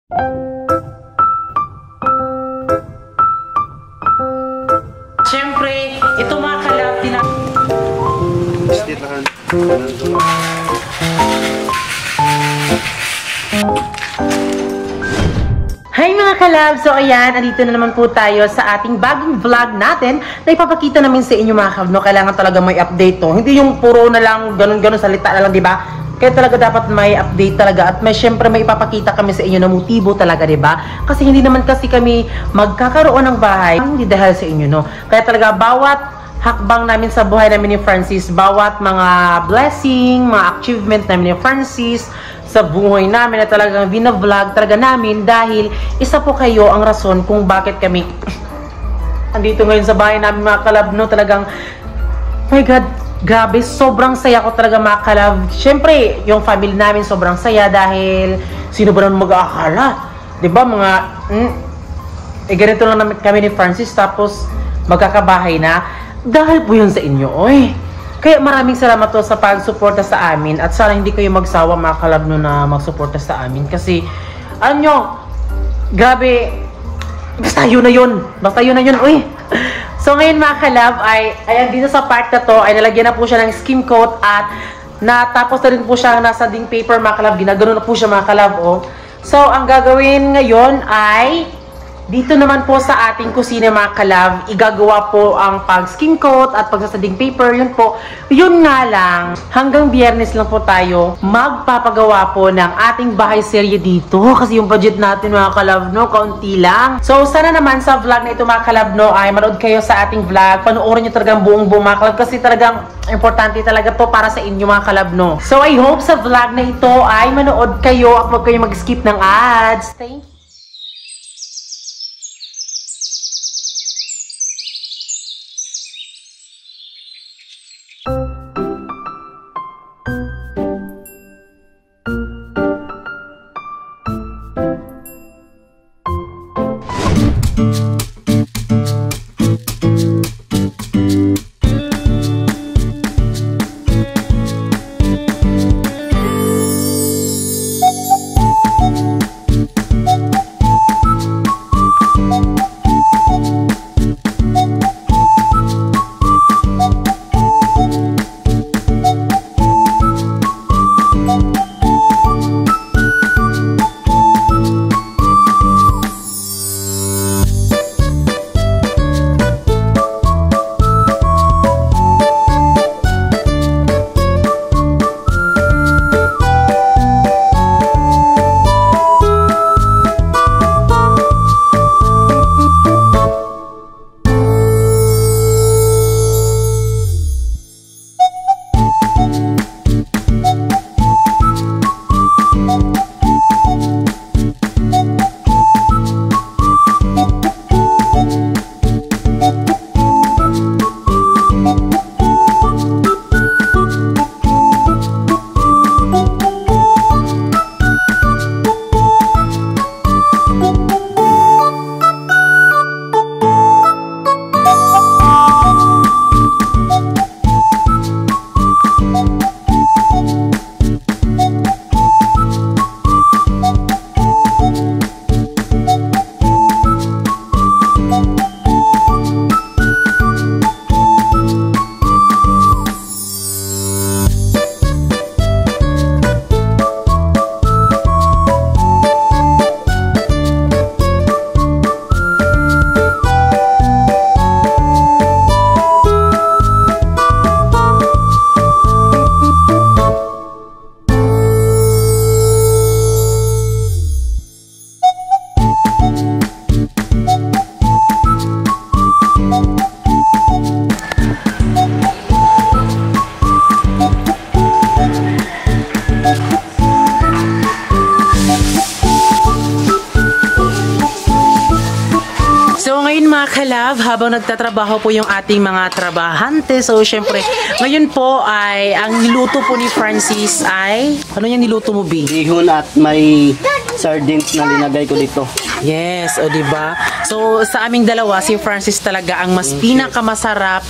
Siyempre, ito mga kalab, Hi mga kalab! So ayan, andito na naman po tayo sa ating bagong vlog natin na ipapakita namin sa inyo mga kalab, no? Kailangan talaga may update to. Hindi yung puro na lang, ganun-ganun salita na lang, di ba? Kaya talaga dapat may update talaga at may syempre may ipapakita kami sa inyo na motibo talaga, 'di ba? Kasi hindi naman kasi kami magkakaroon ng bahay hindi dahil sa inyo, no. Kaya talaga bawat hakbang namin sa buhay namin ni Francis, bawat mga blessing, mga achievement namin ni Francis sa buhay namin na talagang vlog talaga namin dahil isa po kayo ang rason kung bakit kami andito ngayon sa bahay namin mga kalab, no. Talagang my God, grabe, sobrang saya ko talaga mga kalab. Siyempre, yung family namin sobrang saya dahil sino ba naman mag-aakala? Diba mga, ganito lang namin kami ni Francis tapos magkakabahay na. Dahil po yun sa inyo, oy. Kaya maraming salamat to sa pag-suporta sa amin at sana hindi kayo magsawa mga kalab no na mag-suporta sa amin kasi, grabe, basta yun na yun, uy. So ngayon mga kalab ay ayan dito sa part na to ay nalagyan na po siya ng skim coat at natapos na rin po siya nasa ding paper mga kalab. Ginagano na po siya mga kalab, oh. So ang gagawin ngayon ay dito naman po sa ating kusina mga kalab, igagawa po ang pag skim coat at pagsasading paper, yun po. Yun nga lang, hanggang Biyernes lang po tayo magpapagawa po ng ating bahay serye dito. Kasi yung budget natin mga kalab, no, kaunti lang. So sana naman sa vlog na ito mga kalab, no, ay manood kayo sa ating vlog. Panoorin nyo talagang buong mga kalab kasi talagang importante talaga to para sa inyo mga kalab, no. So I hope sa vlog na ito ay manood kayo at huwag kayo mag-skip ng ads. Thank you. mga kalab, habang nagtatrabaho po yung ating mga trabahante. So, syempre, ngayon po ay ang niluto po ni Francis ay, ano yung niluto mo, B? Bihon at may sardines na linagay ko dito. Yes, o diba? So, sa aming dalawa, si Francis talaga ang mas pinakamasarap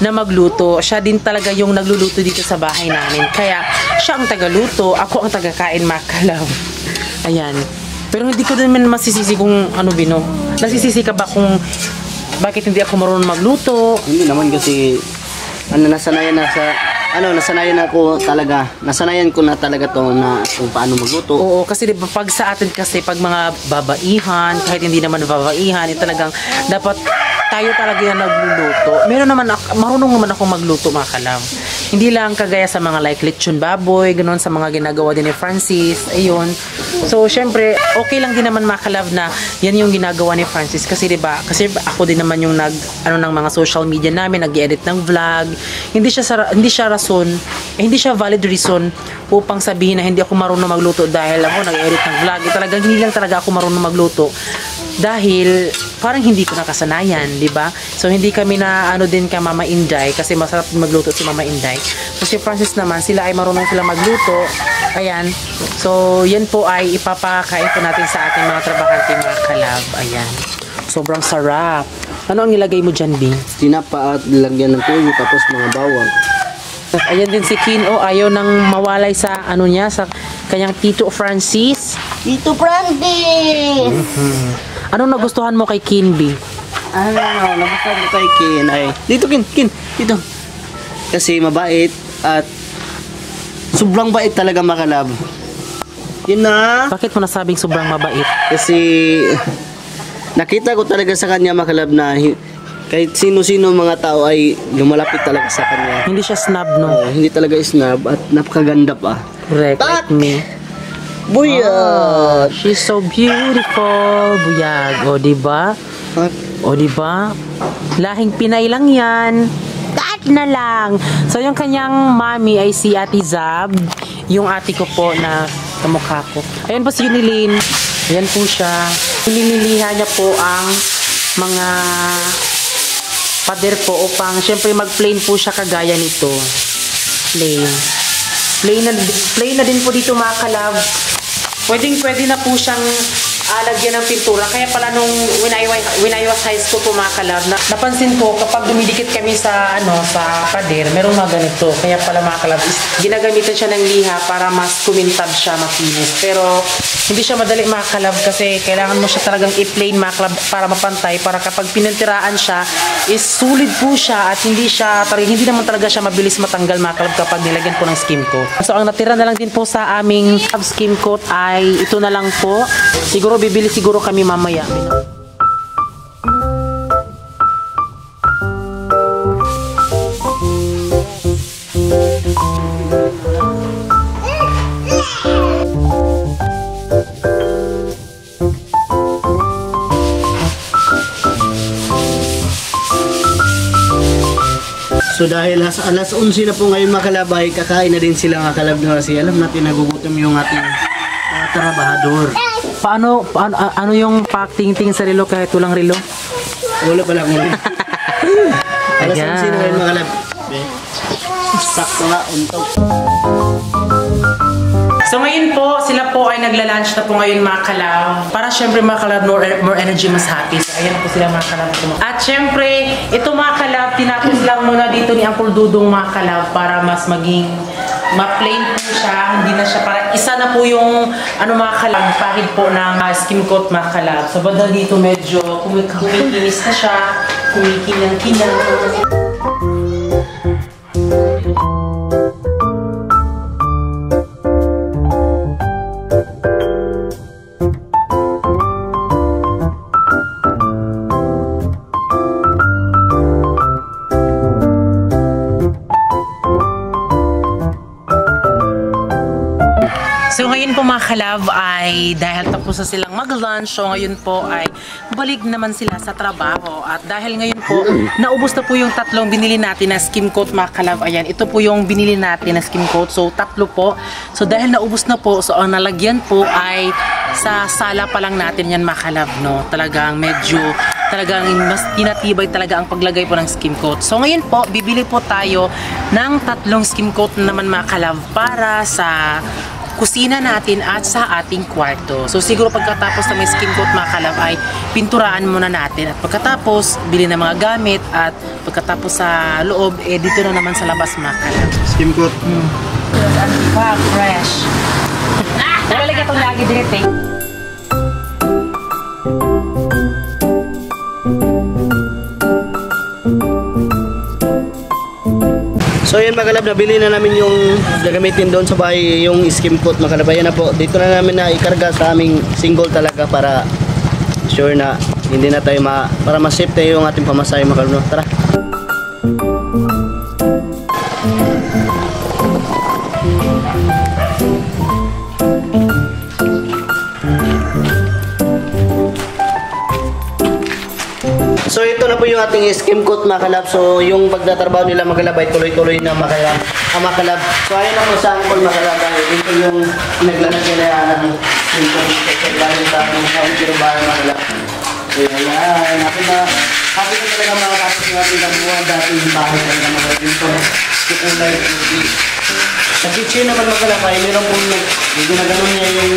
na magluto. Siya din talaga yung nagluluto dito sa bahay namin. Kaya, siya ang tagaluto, ako ang tagakain, mga kalab. Ayan. Pero hindi ko din man masisisi kung ano bino. Nasisisi ka ba kung bakit hindi ako marunong magluto? Hindi naman kasi nasanayan ko na talaga to na kung paano magluto. Oo, kasi diba pag sa atin kasi pag mga babaihan, kahit hindi naman babaihan, talagang dapat tayo talaga yan nagluluto. Marunong naman ako magluto mga kalab. Hindi lang kagaya sa mga like lechon baboy, ganoon sa mga ginagawa din ni Francis, ayun. So, syempre, okay lang din naman mga kalab na yan yung ginagawa ni Francis kasi diba, kasi ako din naman yung ng mga social media namin, nag-edit ng vlog. Hindi siya rason, hindi siya valid reason upang sabihin na hindi ako marunong magluto dahil ako nag-edit ng vlog. Talagang hindi lang talaga ako marunong magluto dahil parang hindi ko nakasanayan, di ba? So hindi kami na din ka Mama Inday kasi masarap magluto si Mama Inday. So si Francis naman, sila ay marunong sila magluto. Ayan. So yan po ay ipapakain po natin sa ating mga trabahante mga kalab. Ayan. Sobrang sarap. Ano ang nilagay mo dyan, Bing? Tinapa at lagyan ng tuyo tapos mga bawang. Ayan din si Kino, ayaw nang mawalay sa sa kanyang Tito Francis. Tito Francis! Anong nagustuhan mo kay Kinby? Nagustuhan ko kay Kin ay dito dito. Kasi mabait at sobrang bait talaga makalab. Yun na. Bakit mo nasabing sobrang mabait? Kasi nakita ko talaga sa kanya makalab na kahit sino-sino mga tao ay lumalapit talaga sa kanya. Hindi siya snob, no? Hindi talaga snob at napakaganda pa. Correct, like me. Buyag! She's so beautiful, Buyag. O, diba? O, diba? Lahing Pinay lang yan. Kahit na lang. So, yung kanyang mami ay si Ate Zab. Yung ate ko po na kamukha ko. Ayan po si Yunilin. Ayan po siya. Nililiha niya po ang mga pader po upang syempre mag-plain po siya kagaya nito. Plain. Plain na din po dito mga kalab. Pwede na po siyang lagyan ng pintura. Kaya pala nung when I was high school po mga kalab, napansin ko kapag dumidikit kami sa sa pader, meron mga ganito. Kaya pala mga kalab, ginagamitan siya ng liha para mas kumintab siya, makinis. Pero hindi siya madali mga kalab kasi kailangan mo siya talagang i-plain mga kalab para mapantay, para kapag pinantiraan siya is sulit po siya at hindi naman talaga siya mabilis matanggal mga kalab kapag nilagyan po ng skim coat. So ang natira na lang din po sa aming skim coat ay ito na lang po. Siguro bibili kami mamaya. So dahil alas 11 na po ngayon mga kalab ay kakain na din sila mga kalab na kasi alam natin nagugutom yung ating trabahador. Ano yung packting sa relo kahit walang relo? Wala pala kung alas 11 na ngayon mga kalab. Sakto nga, untog. So ngayon po, sila po ay nagla-lunch na po ngayon mga kalab. Para syempre mga kalab, more energy, mas happy. So ayan po sila mga kalab. At syempre, ito mga kalab, tinapos lang muna dito ni Uncle Dudong mga kalab para mas maging ma-plain po siya. Hindi na siya, para isa na po yung mga kalab, pahid po ng skim coat mga kalab. So banda dito medyo kumikinis na siya, kumikinang-kinang. So ngayon po mga kalab ay dahil tapos na silang mag-lunch, so ngayon po ay balik naman sila sa trabaho. At dahil ngayon po, naubos na po yung tatlong binili natin na skim coat mga kalab. Ayan, ito po yung binili natin na skim coat. So tatlo po. So dahil naubos na po, so ang nalagyan po ay sa sala pa lang natin yan mga kalab, no? Talagang mas tinatibay talaga ang paglagay po ng skim coat. So ngayon po, bibili po tayo ng tatlong skim coat na naman mga kalab para sa kusina natin at sa ating kwarto. So siguro pagkatapos na may skim coat mga kalab ay pinturaan muna natin at pagkatapos bili ng mga gamit at pagkatapos sa loob dito na naman sa labas mga kalab. Skim coat. Wow, fresh. Wala lagi itong lagi direct eh. So yun mga kalab, nabili na namin yung gagamitin doon sa bahay, yung skim coat mga kalab. Ayan na po, dito na namin na ikarga sa aming single talaga para sure na hindi na tayo para ma-safe tayo yung ating pamasahe mga kalab. Tara! So ito na po yung ating skim coat mga kalab. So yung pagtatrabaho nila mga kalab ay tuloy-tuloy na mga kalab. So ayun na po sa angkol mga kalab. Ito yung naglalagay na ng skim coat. Dahil sa ating kirubahan mga kalab. So ayan, happy na talaga mga kapos natin na buwan dati yung bahay talaga mga kalab. Sa kitchen naman mga kalab ay meron pong ginaganon niya yung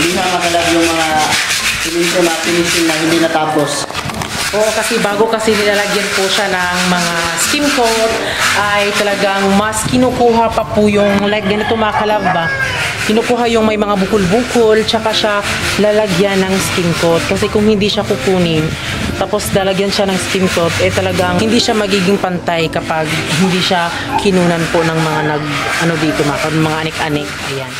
liha mga kalab, yung mga finishing na hindi natapos. Oo, kasi bago kasi nilalagyan po siya ng mga skim coat, ay talagang mas kinukuha pa po yung, like ganito mga kalab ba? Kinukuha yung may mga bukol-bukol, tsaka siya lalagyan ng skim coat. Kasi kung hindi siya kukunin, tapos lalagyan siya ng skim coat, eh talagang hindi siya magiging pantay kapag hindi siya kinunan po ng mga dito mga anik-anik. Ayan.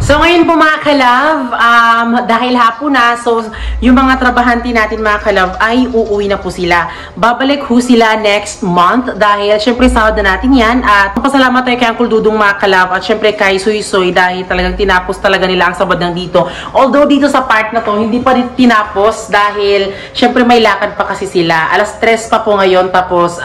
So ngayon po mga kalab, dahil hapon na, so yung mga trabahante natin mga kalab ay uuwi na po sila. Babalik ho sila next month dahil syempre sahod na natin yan. At pasalamat tayo kay Uncle Dudong mga kalab at syempre kay Suy Suy dahil talagang tinapos talaga nila ang sabad ng dito. Although dito sa part na to, hindi pa rin tinapos dahil syempre may lakad pa kasi sila. Alas 3 pa po ngayon tapos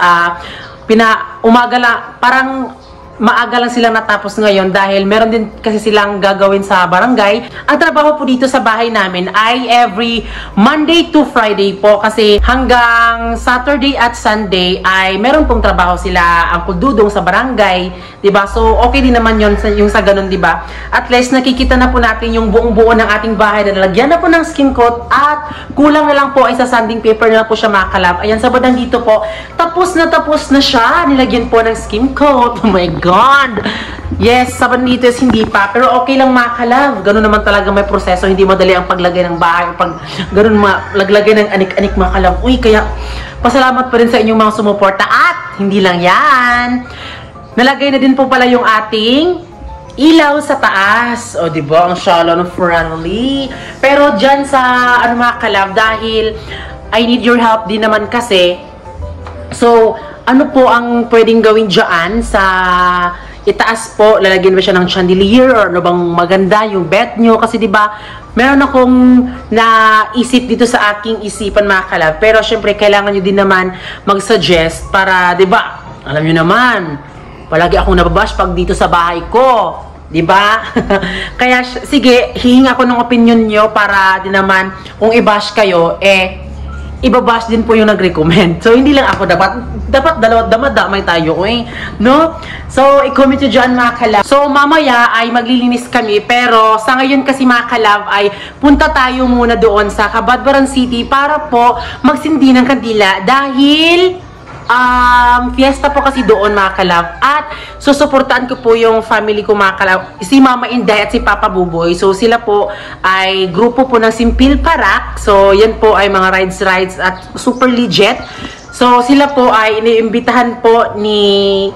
umaga lang, parang maaga lang silang natapos ngayon dahil meron din kasi silang gagawin sa barangay. Ang trabaho po dito sa bahay namin ay every Monday to Friday po kasi hanggang Saturday at Sunday ay meron pong trabaho sila Uncle Dudong sa barangay, 'di ba? So okay din naman 'yon yung sa ganun, 'di ba? At least nakikita na po natin yung buong-buo ng ating bahay na nalagyan na po ng skin coat at kulang na lang po ay sa sanding paper na po siya makalap. Ayan, sabadang dito po. Tapos na siya. Nilagyan po ng skin coat. Oh my God. God! Yes, sa Banlites hindi pa. Pero okay lang mga kalab. Ganun naman talaga may proseso. Hindi madali ang paglagay ng bahay. Pag ganun laglagay ng anik-anik mga kalab. Uy, kaya pasalamat pa rin sa inyong mga sumuporta. At hindi lang yan. Nalagay na din po pala yung ating ilaw sa taas. O, diba? Ang shallow friendly. Pero dyan sa, mga kalab, dahil I need your help din naman kasi. So, ano po ang pwedeng gawin dyan sa itaas po? Lalagyan ba siya ng chandelier or ano bang maganda yung bed nyo? Kasi diba, meron akong naisip dito sa aking isipan mga kalab. Pero syempre, kailangan nyo din naman mag-suggest para, diba, alam nyo naman, palagi akong nababash pag dito sa bahay ko. Diba? Kaya, sige, hihinga ko ng opinion nyo para din naman, kung i-bash kayo, ibabash din po yung nag-recommend. So, hindi lang ako. Dapat damay tayo. No? So, i-comment nyo dyan mga kalab. So, mamaya ay maglilinis kami. Pero, sa ngayon kasi mga kalab ay punta tayo muna doon sa Cabadbaran City para po magsindi ng kandila. Dahil fiesta po kasi doon mga kalab. At susuportaan ko po yung family ko mga kalab. Si Mama Inday at si Papa Buboy. So sila po ay grupo po ng Simpil Parak. So yan po ay mga rides at super legit. So sila po ay iniimbitahan po ni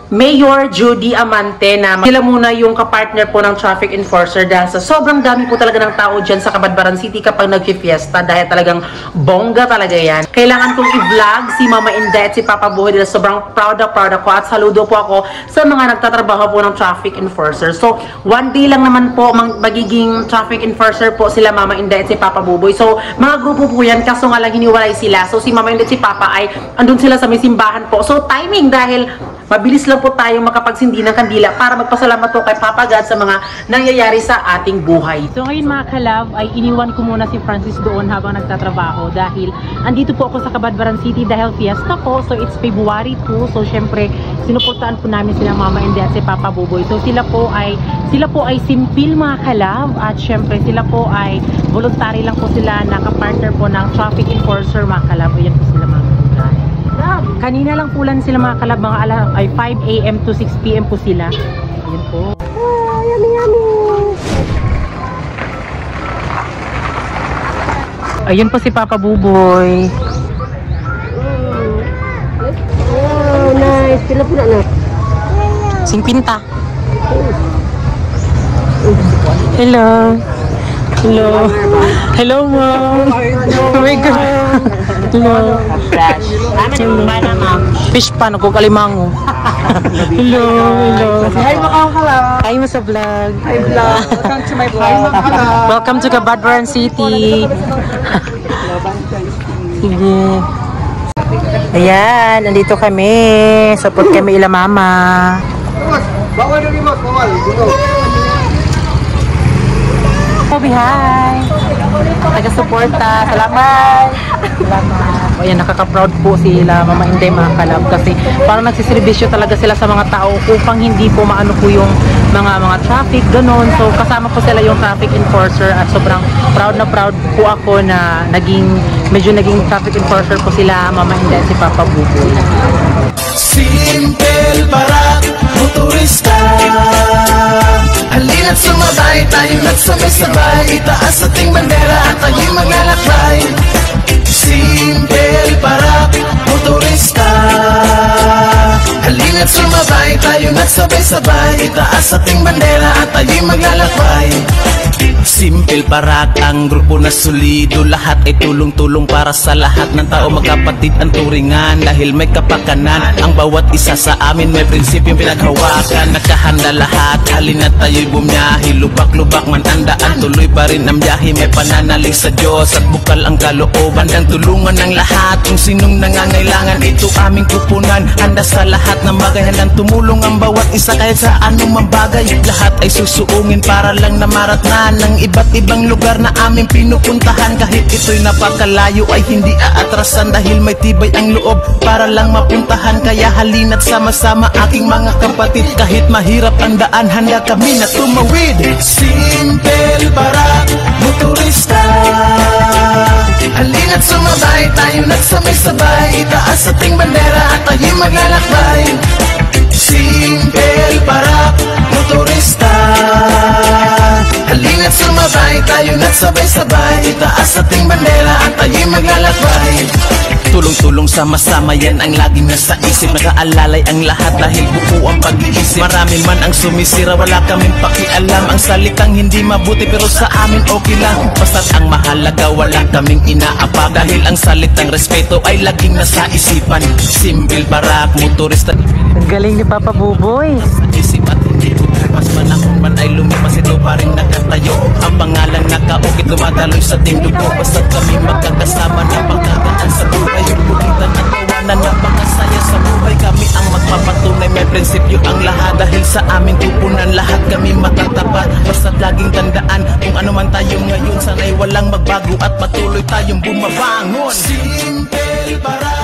Mayor Judy Amante na sila muna yung kapartner po ng traffic enforcer dahil sa sobrang dami po talaga ng tao dyan sa Cabadbaran City kapag nag-fiesta dahil talagang bongga talaga yan. Kailangan kong i-vlog si Mama Inday at si Papa Buhay dahil sobrang proud ako at saludo po ako sa mga nagtatrabaho po ng traffic enforcer. So, one day lang naman po magiging traffic enforcer po sila Mama Inday at si Papa Buboy. So, mga grupo po yan kaso nga lang hiniwalay sila. So, si Mama Inday at si Papa ay andun sila sa may simbahan po. So, timing dahil mabilis lang po tayo makapagsindi ng kandila para magpasalamat po kay Papa God sa mga nangyayari sa ating buhay. So ngayon mga kalab ay iniwan ko muna si Francis doon habang nagtatrabaho dahil andito po ako sa Cabadbaran City dahil fiesta po. So it's February 2. So syempre sinuportaan po namin sila Mama Inday at si Papa Buboy. So sila po ay simpil mga kalab at syempre sila po ay voluntary lang po sila na kapartner po ng traffic enforcer mga kalab. Ayan po sila mga kalab. Kanina lang po lang sila mga kalab, mga ay 5 AM to 6 PM po sila. Ayan po. Oh, yummy yummy. Ayan po si Papa Buboy. Oh, nice. Pila po na. 50. Hello. Hello. Hello, Mom. Oh my God. Hello. Fish pan ako kalimango. Hello. Hi, makakang kalab. Hi mo sa vlog. Hi, vlog. Welcome to my vlog. Welcome to Cabadbaran City. Sige. Ayan, nandito kami. Support kami ila mama. Bawal na limos, bawal. Kobe, hi! Taga-suporta. Salamat! Salamat. O yan, nakaka-proud po sila Mama Inday mga kalab kasi parang nagsiservisyo talaga sila sa mga tao upang hindi po maano po yung mga traffic, ganun. So kasama po sila yung traffic enforcer at sobrang proud po ako na medyo naging traffic enforcer po sila Mama Inday at si Papa Buboy. Simpil Parak, motorista. Halina't sumabay, tayo nagsabay-sabay. Itaas ating bandera at tayo'y maglalakbay. Simpil Parak, motorista. Halina't sumabay, tayo nagsabay-sabay. Itaas ating bandera at tayo'y maglalakbay. Simpil Parak, ang grupo na solido. Lahat ay tulong-tulong para sa lahat ng tao. Magkapatid ang turingan dahil may kapakanan. Ang bawat isa sa amin may prinsipyong pinaghawakan. Nakahanda lahat, halina tayo'y bumiyahe. Lubak-lubak man ang daan, tuloy pa rin ang biyahe. May pananalig sa Diyos at bukal ang kalooban. Handang tulungan ng lahat kung sinong nangangailangan. Ito aming kupunan, handa sa lahat ng bagay. Handang tumulong ang bawat isa kahit sa anumang bagay. Lahat ay susuungin para lang na maratnan ng iba't ibang lugar na aming pinupuntahan. Kahit ito'y napakalayo ay hindi aatrasan dahil may tibay ang loob para lang mapuntahan. Kaya halina't sama-sama aking mga kapatid. Kahit mahirap ang daan, handa kami na tumawid. Simpil Parak, motorista. Halina't sumabay, tayo nagsabay-sabay. Itaas ating bandera at tayo'y maglalakbay. Simple para motorista. Halina't sumabay, tayo na't sabay-sabay, itaas ating bandera at tayo'y maglalakbay. Tulong-tulong sama-sama, yan ang laging nasa isip. Nakaalalay ang lahat dahil buo ang pag-iisip. Marami man ang sumisira, wala kaming pakialam. Ang salitang hindi mabuti pero sa amin okay lang. Basta't ang mahalaga, wala kaming inaapa. Dahil ang salitang respeto ay laging nasa isipan. Simple barak, motorista. Ang galing ni Papa Buboy. Isip at hindi ko mas manahon man ay lumipas, ito pa rin nakatayo. Ang pangalan nakaukit, dumadaloy sa ating dugo. Basta't kami magkakasama na pagkakaan sa buhay. Yung bulitan at tawanan na pagkasaya sa buhay. Kami ang magpapatunay, may prinsipyo ang lahat. Dahil sa aming tupunan, lahat kami matatapat. Basta't laging tandaan, kung ano man tayo ngayon, sana'y walang magbago at patuloy tayong bumabangon. Simple para